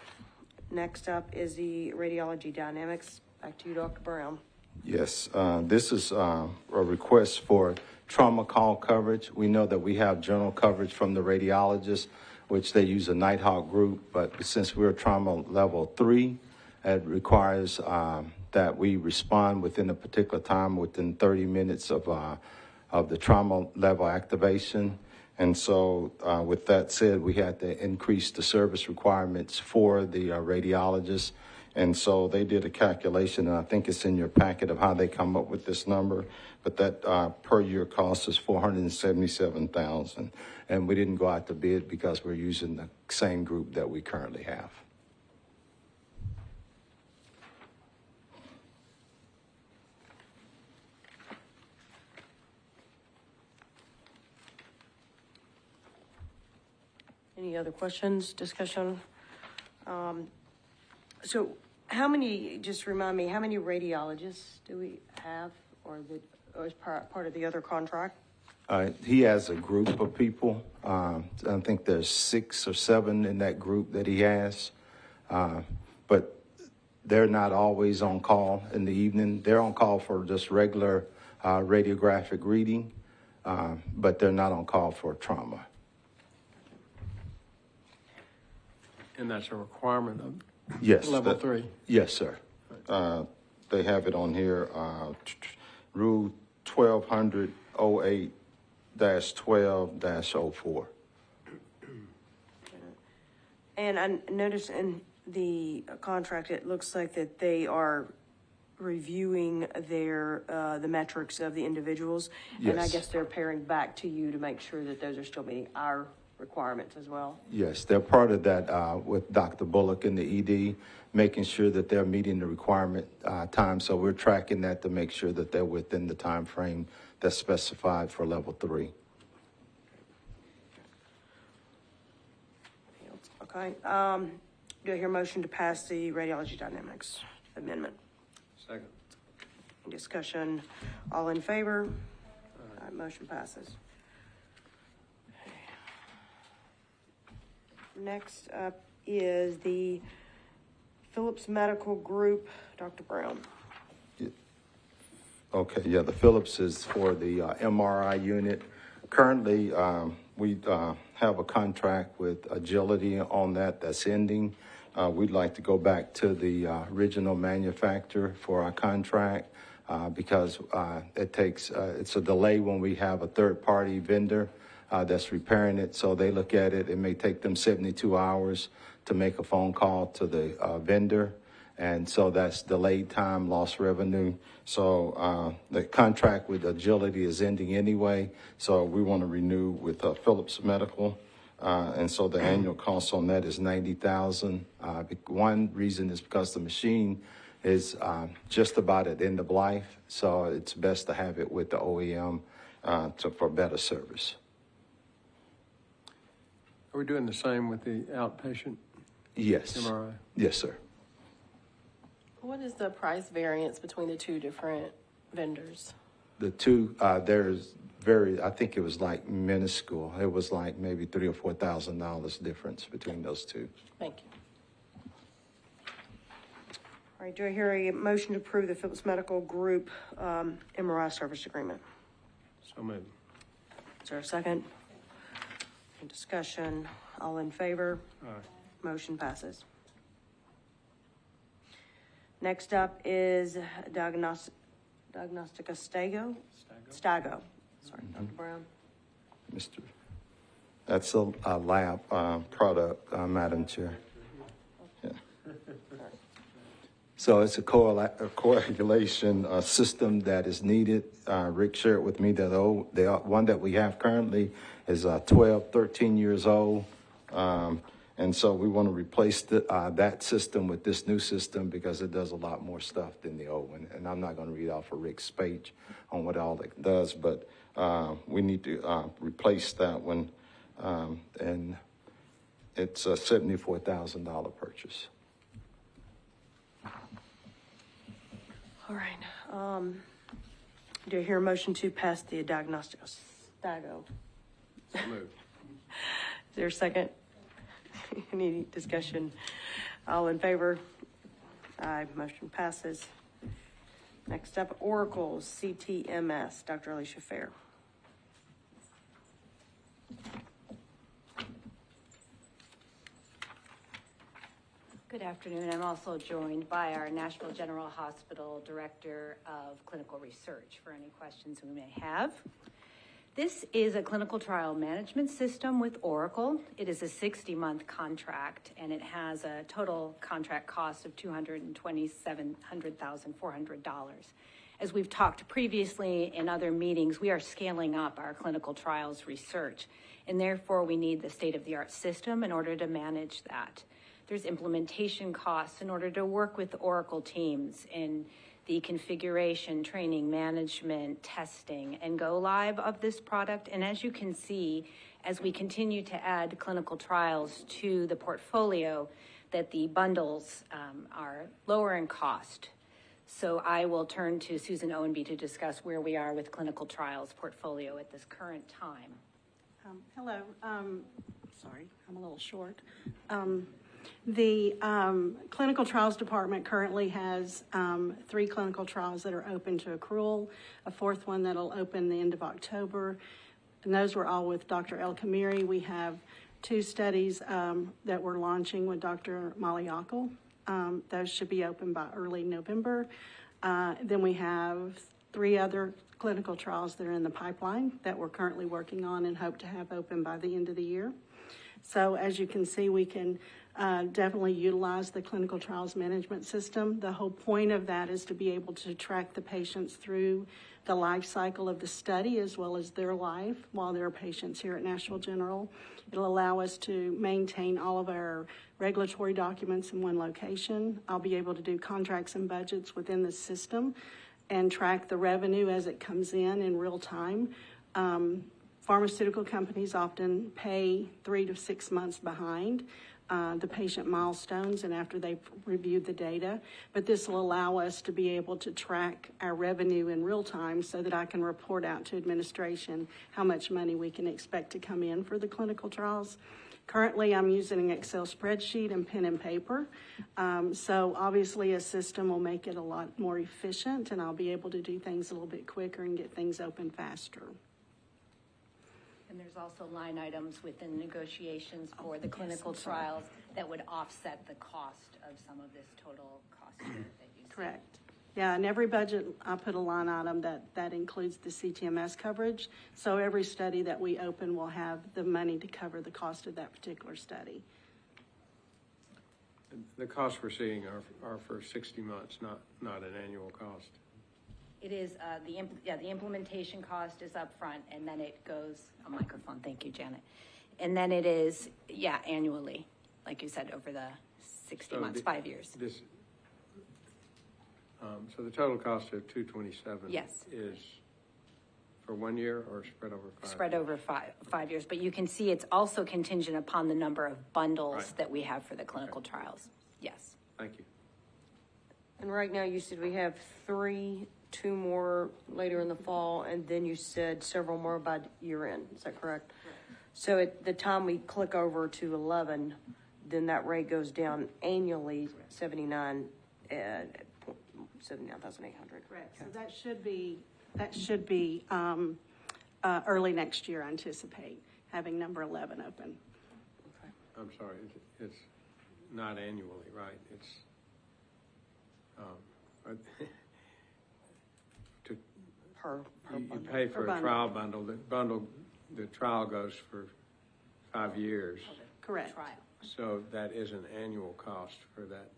Next up is the radiology dynamics. Back to you, Dr. Brown. Yes, this is a request for trauma call coverage. We know that we have general coverage from the radiologist, which they use a Nighthawk group, but since we're trauma level 3, it requires that we respond within a particular time, within 30 minutes of the trauma level activation. And so with that said, we had to increase the service requirements for the radiologists. And so they did a calculation, and I think it's in your packet of how they come up with this number. But that per year cost is $477,000. And we didn't go out to bid because we're using the same group that we currently have. Any other questions, discussion? So how many, just remind me, how many radiologists do we have or is part of the other contract? He has a group of people. I think there's 6 or 7 in that group that he has. But they're not always on call in the evening. They're on call for just regular radiographic reading, but they're not on call for trauma. And that's a requirement of Yes. level 3. Yes, sir. They have it on here, Rule 1200-08-12-04. And I noticed in the contract, it looks like that they are reviewing the metrics of the individuals. And I Yes. guess they're pairing back to you to make sure that those are still meeting our requirements as well. Yes, they're part of that with Dr. Bullock and the ED, making sure that they're meeting the requirement time. So we're tracking that to make sure that they're within the time frame that's specified for level 3. Okay. Do I hear a motion to pass the radiology dynamics amendment? Second. Any discussion? All in favor? All right, motion passes. Next up is the Phillips Medical Group. Dr. Brown. Okay, yeah, the Phillips is for the MRI unit. Currently, we have a contract with Agility on that that's ending. We'd like to go back to the original manufacturer for our contract because it takes, it's a delay when we have a third-party vendor that's repairing it. So they look at it. It may take them 72 hours to make a phone call to the vendor. And so that's delayed time, lost revenue. So the contract with Agility is ending anyway. So we want to renew with Phillips Medical. And so the annual cost on that is $90,000. One reason is because the machine is just about at end of life. So it's best to have it with the OEM for better service. Are we doing the same with the outpatient Yes. MRI? Yes, sir. What is the price variance between the two different vendors? The two, there's I think it was like minuscule. It was like maybe $3,000 or $4,000 difference between those two. Thank you. All right, do I hear a motion to approve the Phillips Medical Group MRI service agreement? So moved. Is there a second? Any discussion? All in favor? Aye. Motion passes. Next up is Diagnostica Stago? Stago. Sorry, Dr. Brown. Mr. That's a lab product, Madam Chair. Yeah. So it's a coagulation system that is needed. Rick shared with me that the one that we have currently is 12, 13 years old. And so we want to replace that system with this new system because it does a lot more stuff than the old one. And I'm not going to read off of Rick's page on what all it does, but we need to replace that one. And it's a $74,000 purchase. All right. Do you hear a motion to pass the diagnostics? Diago. So moved. Is there a second? Any discussion? All in favor? Aye, motion passes. Next up, Oracle CTMS, Dr. Alicia Fair. Good afternoon. I'm also joined by our Nashville General Hospital Director of Clinical Research for any questions we may have. This is a clinical trial management system with Oracle. It is a 60-month contract, and it has a total contract cost of $227,400. As we've talked previously in other meetings, we are scaling up our clinical trials research, and therefore we need the state-of-the-art system in order to manage that. There's implementation costs in order to work with the Oracle teams in the configuration, training, management, testing, and go live of this product. And as you can see, as we continue to add clinical trials to the portfolio, that the bundles are lower in cost. So I will turn to Susan Owenby to discuss where we are with clinical trials portfolio at this current time. Hello. Sorry, I'm a little short. The clinical trials department currently has 3 clinical trials that are open to accrual, a 4th one that'll open the end of October, and those were all with Dr. El Kamiri. We have 2 studies that we're launching with Dr. Molly Ockel. Those should be open by early November. Then we have 3 other clinical trials that are in the pipeline that we're currently working on and hope to have open by the end of the year. So as you can see, we can definitely utilize the clinical trials management system. The whole point of that is to be able to track the patients through the life cycle of the study as well as their life while they're patients here at Nashville General. It'll allow us to maintain all of our regulatory documents in one location. I'll be able to do contracts and budgets within the system and track the revenue as it comes in real time. Pharmaceutical companies often pay 3 to 6 months behind the patient milestones and after they've reviewed the data. But this will allow us to be able to track our revenue in real time so that I can report out to administration how much money we can expect to come in for the clinical trials. Currently, I'm using an Excel spreadsheet and pen and paper. So obviously a system will make it a lot more efficient and I'll be able to do things a little bit quicker and get things open faster. And there's also line items within negotiations for the clinical trials that would offset the cost of some of this total cost that you see. Correct. Yeah, in every budget, I put a line item that includes the CTMS coverage. So every study that we open will have the money to cover the cost of that particular study. The costs we're seeing are for 60 months, not an annual cost. It is, the implementation cost is upfront, and then it goes, a microphone, thank you, Janet. And then it is, annually, like you said, over the 60 months, 5 years. So the total cost of $227 Yes. is for 1 year or spread over 5? Spread over 5 years, but you can see it's also contingent upon the number of bundles Right. that we have for the clinical trials. Yes. Thank you. And right now you said we have 3, 2 more later in the fall, and then you said several more by year end. Is that correct? So at the time we click over to 11, then that rate goes down annually 79,800. Correct. So that should be early next year, I anticipate, having number 11 open. I'm sorry, it's not annually, right? It's you pay for a trial bundle. The trial goes for 5 years. Correct. So that is an annual cost for that.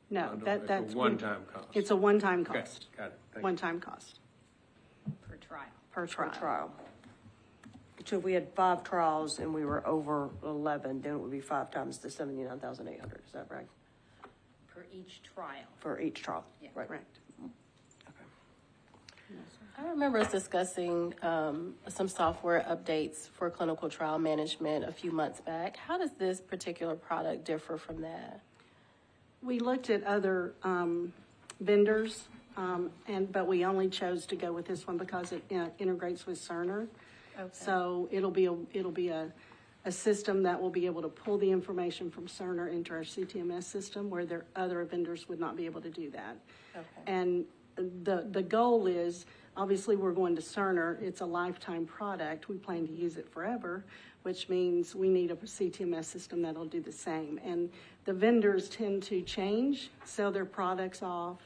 No, bundle. It's a one-time cost. It's a one-time Okay, cost. got it. Thank you. One-time cost Per trial. per Per trial. trial. So if we had 5 trials and we were over 11, then it would be 5 times the 79,800. Is that right? Per each trial. For each trial? Yeah. Right. Correct. I remember us discussing some software updates for clinical trial management a few months back. How does this particular product differ from that? We looked at other vendors but we only chose to go with this one because it integrates with Cerner. Okay. So it'll be a system that will be able to pull the information from Cerner into our CTMS system where their other vendors would not be able to do that. Okay. And the goal is, obviously we're going to Cerner, it's a lifetime product, we plan to use it forever, which means we need a CTMS system that'll do the same. And the vendors tend to change, sell their products off,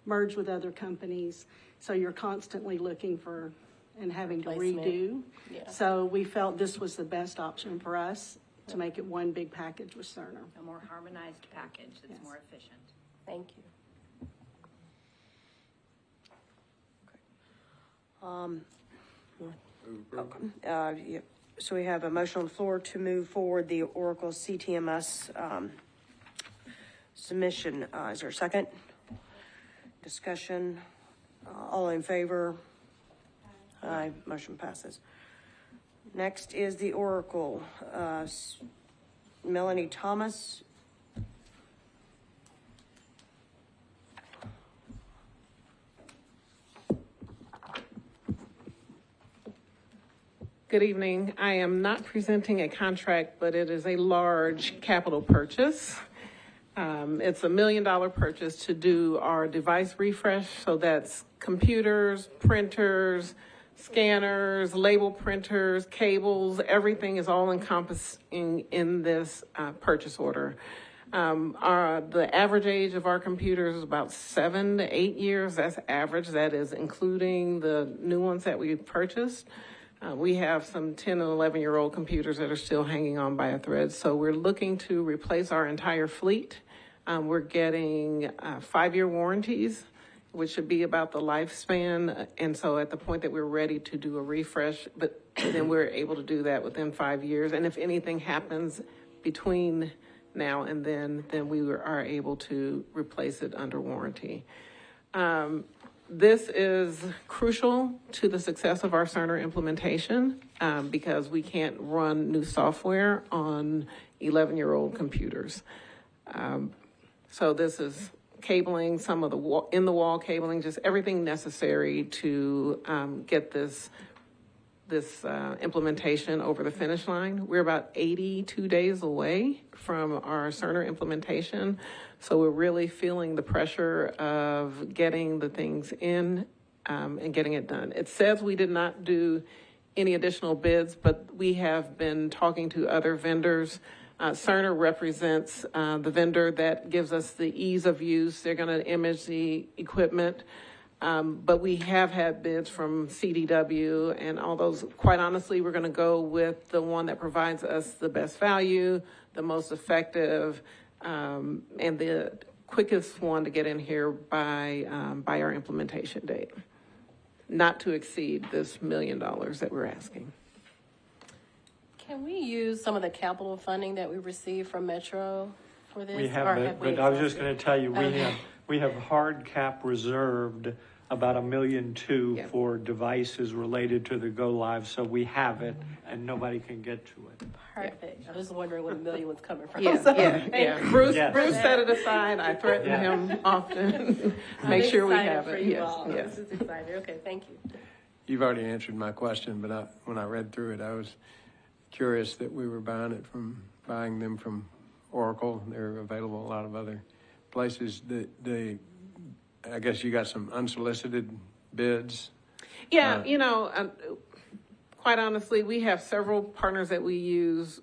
merge with other companies, so you're constantly looking for and having to Replacement. redo. Yeah. So we felt this was the best option for us to make it one big package with Cerner. A more harmonized package that's Yes. more efficient. Thank you. Yeah. So we have a motion on the floor to move forward the Oracle CTMS submission. Is there a second? Discussion? All in favor? Aye. Motion passes. Next is the Oracle. Melanie Thomas. Good evening. I am not presenting a contract, but it is a large capital purchase. It's $1 million purchase to do our device refresh. So that's computers, printers, scanners, label printers, cables, everything is all encompassing in this purchase order. The average age of our computers is about 7 to 8 years. That's average. That is including the new ones that we purchased. We have some 10 and 11-year-old computers that are still hanging on by a thread. So we're looking to replace our entire fleet. We're getting 5-year warranties, which should be about the lifespan. And so at the point that we're ready to do a refresh, but then we're able to do that within 5 years. And if anything happens between now and then we are able to replace it under warranty. This is crucial to the success of our Cerner implementation because we can't run new software on 11-year-old computers. So this is cabling, some of the in-the-wall cabling, just everything necessary to get this implementation over the finish line. We're about 82 days away from our Cerner implementation. So we're really feeling the pressure of getting the things in and getting it done. It says we did not do any additional bids, but we have been talking to other vendors. Cerner represents the vendor that gives us the ease of use. They're going to image the equipment. But we have had bids from CDW and all those. Quite honestly, we're going to go with the one that provides us the best value, the most effective, and the quickest one to get in here by our implementation date. Not to exceed this $1 million that we're asking. Can we use some of the capital funding that we received from Metro for this? We Or have, we but I was just exhausted? going to tell you, Okay. we have hard cap reserved about $1.2 million Yeah. for devices related to the go live, so we have it and nobody can get to it. Perfect. I was wondering where the million was coming from. Yeah, So, yeah, thank yeah. you. Bruce Yes. set it aside. I threaten Yeah. him often. I'm Make sure we excited have for it. you Yes, all. yes. This is exciting. Okay, thank you. You've already answered my question, but when I read through it, I was curious that we were buying them from Oracle. They're available in a lot of other places. I guess you got some unsolicited bids. Yeah, quite honestly, we have several partners that we use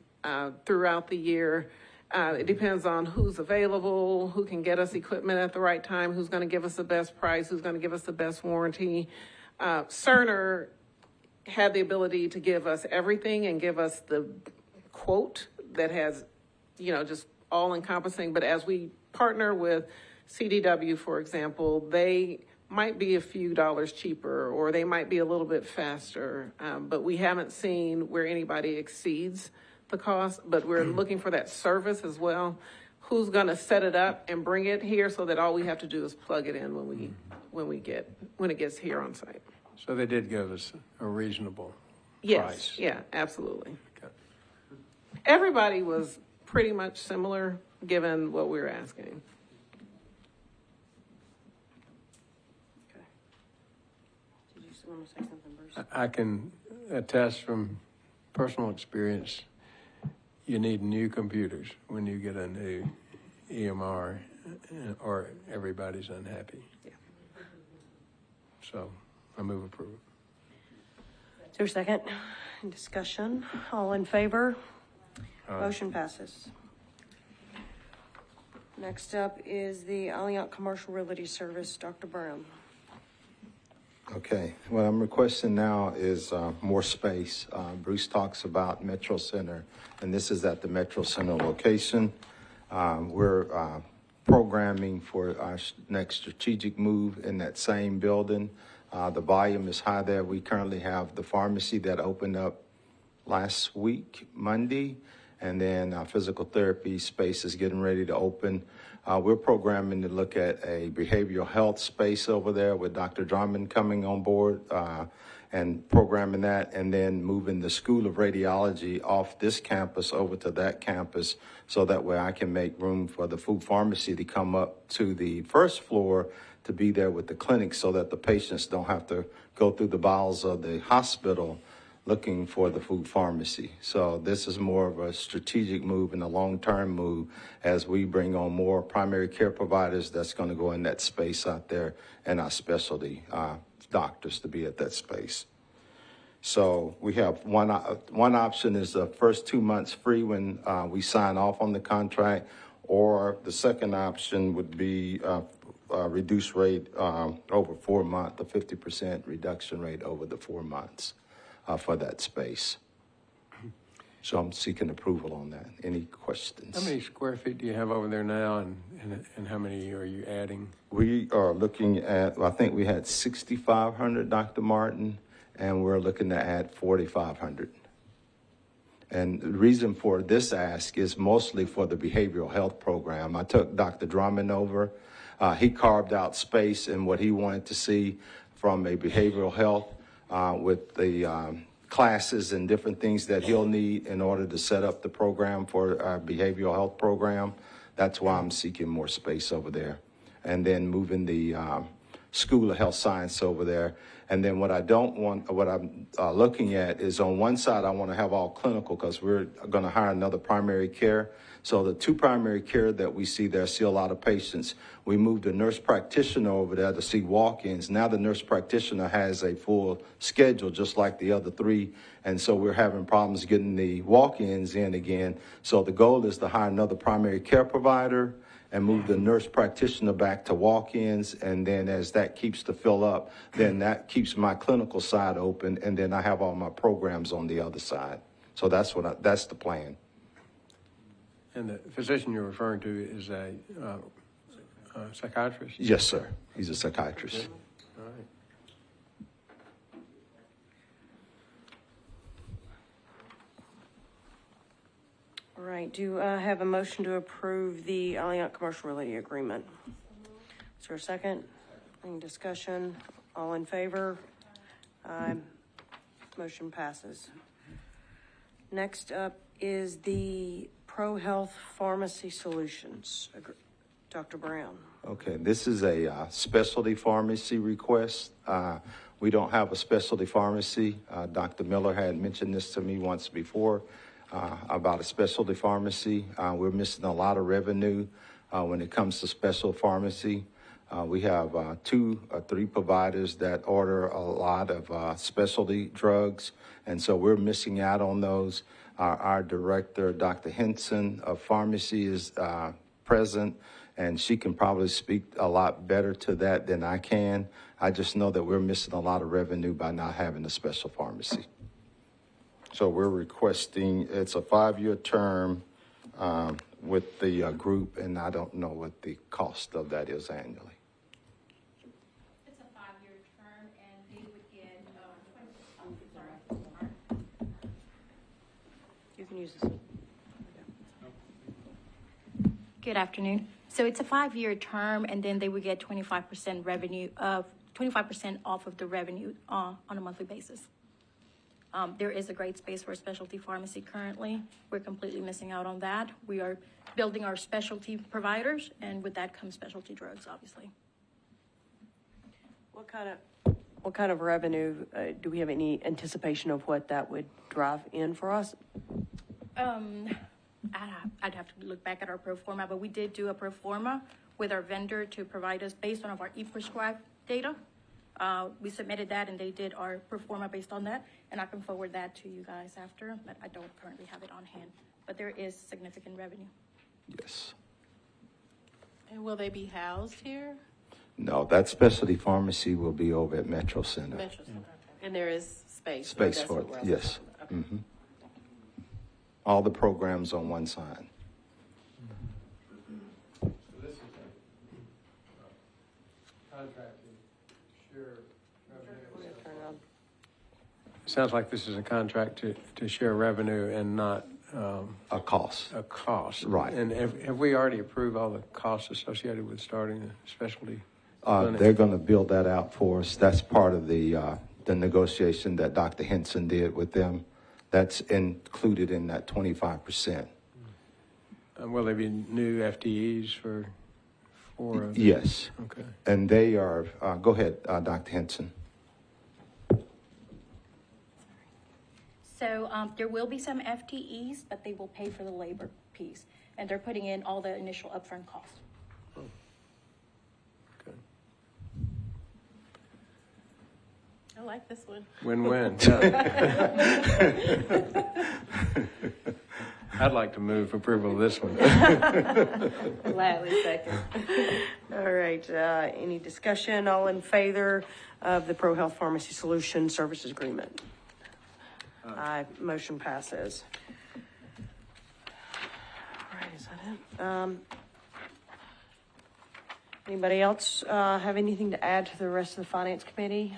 throughout the year. It depends on who's available, who can get us equipment at the right time, who's going to give us the best price, who's going to give us the best warranty. Cerner had the ability to give us everything and give us the quote that has, just all encompassing. But as we partner with CDW, for example, they might be a few dollars cheaper or they might be a little bit faster. But we haven't seen where anybody exceeds the cost, but we're looking for that service as well. Who's going to set it up and bring it here so that all we have to do is plug it in when it gets here on site. So they did give us a reasonable Yes, price. yeah, absolutely. Okay. Everybody was pretty much similar given what we were asking. want to say something, Bruce? I can attest from personal experience, you need new computers when you get a new EMR, or everybody's unhappy. Yeah. So I move approval. Is there a second? Discussion? All in favor? Motion passes. Next up is the Alliant Commercial Realty Service, Dr. Brown. Okay, what I'm requesting now is more space. Bruce talks about Metro Center, and this is at the Metro Center location. We're programming for our next strategic move in that same building. The volume is high there. We currently have the pharmacy that opened up last week, Monday, and then our physical therapy space is getting ready to open. We're programming to look at a behavioral health space over there with Dr. Drummond coming on board and programming that, and then moving the School of Radiology off this campus over to that campus, so that way I can make room for the food pharmacy to come up to the first floor to be there with the clinic, so that the patients don't have to go through the bowels of the hospital looking for the food pharmacy. So this is more of a strategic move and a long-term move as we bring on more primary care providers that's going to go in that space out there, and our specialty doctors to be at that space. So we have one option is the first 2 months free when we sign off on the contract, or the second option would be reduced rate over 4 months, a 50% reduction rate over the 4 months. For that space. So I'm seeking approval on that. Any questions? How many square feet do you have over there now, and how many are you adding? We are looking at, I think we had 6,500, Dr. Martin, and we're looking to add 4,500. And the reason for this ask is mostly for the behavioral health program. I took Dr. Drummond over. He carved out space and what he wanted to see from a behavioral health with the classes and different things that he'll need in order to set up the program for our behavioral health program. That's why I'm seeking more space over there. And then moving the School of Health Science over there. And then what I'm looking at is on one side, I want to have all clinical, because we're going to hire another primary care. So the 2 primary care that we see there see a lot of patients. We moved a nurse practitioner over there to see walk-ins. Now the nurse practitioner has a full schedule, just like the other 3. And so we're having problems getting the walk-ins in again. So the goal is to hire another primary care provider and move the nurse practitioner back to walk-ins. And then as that keeps to fill up, then that keeps my clinical side open. And then I have all my programs on the other side. So that's the plan. And the physician you're referring to is a psychiatrist? Yes, sir. He's a psychiatrist. All right. All right, do I have a motion to approve the Alliant Commercial Realty Agreement? Is there a second? Any discussion? All in favor? Aye. Motion passes. Next up is the Pro Health Pharmacy Solutions. Dr. Brown. Okay, this is a specialty pharmacy request. We don't have a specialty pharmacy. Dr. Miller had mentioned this to me once before about a specialty pharmacy. We're missing a lot of revenue when it comes to special pharmacy. We have 2 or 3 providers that order a lot of specialty drugs, and so we're missing out on those. Our director, Dr. Henson of pharmacy, is present, and she can probably speak a lot better to that than I can. I just know that we're missing a lot of revenue by not having a special pharmacy. So we're requesting, it's a 5-year term with the group, and I don't know what the cost of that is annually. It's a 5-year term, and they would get, You can use this. Good afternoon. So it's a 5-year term, and then they would get 25% revenue of 25% off of the revenue on a monthly basis. There is a great space for a specialty pharmacy currently. We're completely missing out on that. We are building our specialty providers, and with that comes specialty drugs, obviously. What kind of What kind of revenue, do we have any anticipation of what that would drive in for us? I'd have to look back at our pro forma, but we did do a pro forma with our vendor to provide us based on our e-prescribe data. We submitted that and they did our pro forma based on that, and I can forward that to you guys after, but I don't currently have it on hand. But there is significant revenue. Yes. And will they be housed here? No, that specialty pharmacy will be over at Metro Center. Metro Center. And there is space? Space That's for what it, we're yes. asking. Okay. All the programs on one side. So this is a contract to share revenue. Sounds like this is a contract to share revenue and not A cost. a cost. Right. And have we already approved all the costs associated with starting a specialty clinic? They're going to build that out for us. That's part of the negotiation that Dr. Henson did with them. That's included in that 25%. Will there be new FTEs for? Yes. Okay. And they are, go ahead, Dr. Henson. So there will be some FTEs, but they will pay for the labor piece, and they're putting in all the initial upfront costs. Okay. I like this one. Win-win. I'd like to move approval of this one. Gladly second. All right, any discussion? All in favor of the Pro Health Pharmacy Solution Services Agreement? Aye, motion passes. All right, is that it? Anybody else have anything to add to the rest of the Finance Committee?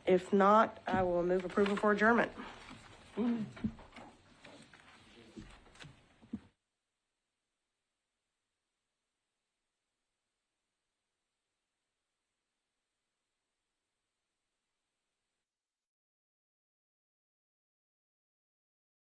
If not, I will move approval for adjournment.